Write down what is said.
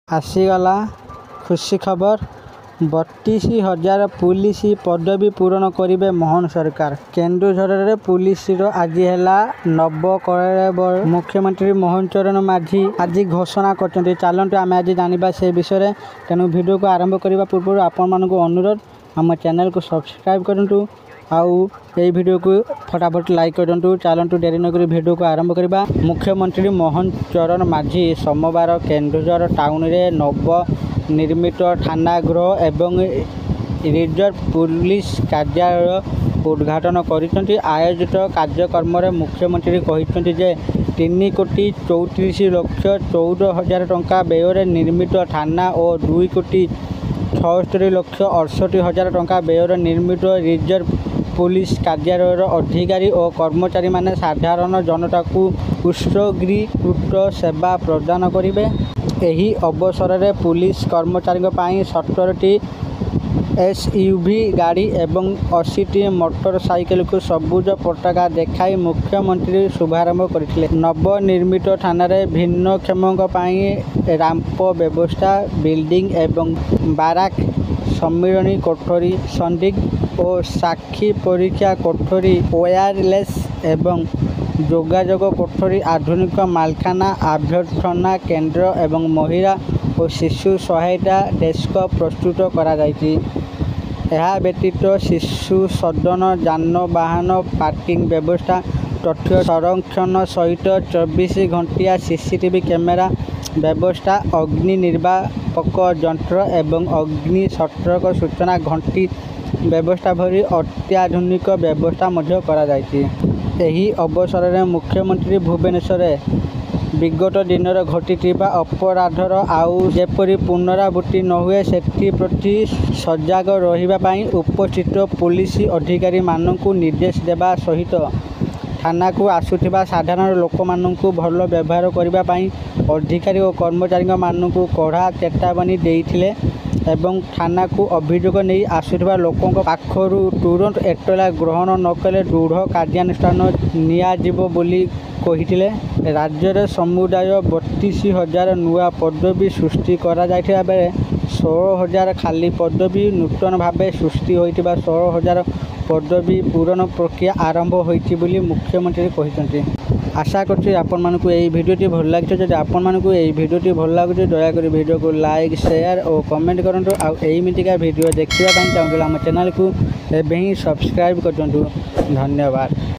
आसीगला खुशी खबर 32,000 पुलिस पदवी पूरण करेंगे मोहन सरकार। केन्दुझर पुलिस आज है नवकलेवर मुख्यमंत्री मोहन चरण माझी आज घोषणा कर चलते आम आज जाना से विषय। तेणु वीडियो को आरंभ करने पूर्व आपण मानक अनुरोध आम चैनल को सब्सक्राइब करूँ आउ ये वीडियो को फटाफट लाइक करूँ। चलतु डेरी नक वीडियो को आरंभ करवा। मुख्यमंत्री मोहन चरण माझी सोमवार केन्दुझर टाउन रे नव निर्मित थाना गृह एवं रिजर्व पुलिस कार्यालय उद्घाटन कर आयोजित कार्यक्रम में मुख्यमंत्री कहते जे 3,34,14,000 टंका व्यय निर्मित थाना और 2,76,68,000 टंका व्यय निर्मित रिजर्व पुलिस कार्यालय अधिकारी और कर्मचारी माने साधारण जनता को उत्सर्गीकृत सेवा प्रदान करेंगे। यही अवसर में पुलिस कर्मचारी 17टी SUV गाड़ी एवं 80टी मोटरसाइकिल को सबुज पताका देखाई मुख्यमंत्री शुभारंभ करते। नवनिर्मित थाना भिन्नक्षमों रैंप व्यवस्था बिल्डिंग एवं बाराक सम्मिलनी कोठरी संदिग्ध और साक्षी परीक्षा कोठरी वायरलेस एवं जोगाजोग कोठरी आधुनिक मालखाना अभ्यर्थना केंद्र एवं महिला और शिशु सहायता डेस्क प्रस्तुत करा जायछि। यह व्यतीत शिशु सदन जानवाहन पार्किंग व्यवस्था तथ्य संरक्षण सहित 24 घंटिया CCTV कैमेरा व्यवस्था अग्नि निर्वापक यंत्र एवं अग्नि सतर्क सूचना घंटी व्यवस्था भरी अत्याधुनिक व्यवस्था मध्य करा जायछि। यही अवसर में मुख्यमंत्री भुवनेश्वर विगत दिन घटी अपराधर आउ जेपरी पुनरावृत्ति न हुए सेठी प्रति सजग रहिबापई उपस्थित पुलिस अधिकारी मानकु निर्देश देवा सहित थाना को आसुथिबा साधारण लोक मानकु भल व्यवहार करने अधिकारी और कर्मचारी मानकु कड़ा चेतावनी देइथिले एवं थाना को अभियोग नहीं आसुथिबा लोकों पाखरु तुरंत एतला ग्रहण न कले दृढ़ कार्यानुष्ठान नियाजिबो बोली कहिथिले। राज्य रे समुदाय 32,000 नुआ पदवी सृष्टि करा जायथिबा बेले 16,000 खाली पदवी नूतन भावे सृष्टि होइतिबा 16,000 पदवी पूरण प्रक्रिया आरंभ होइछि बोली मुख्यमंत्री कहिसंती। आशा करछि आपण मानकु एई भिडियोटी भल लागिछ। जदि आपण मानकु एई भिडियोटी भल लागुछि दया करी भिडियो को लाइक शेयर और कमेंट करंतु। आ एमितिका भिडियो देखिबा पई चाहूला हम चैनल को एबे ही सब्सक्राइब करंतु। धन्यवाद।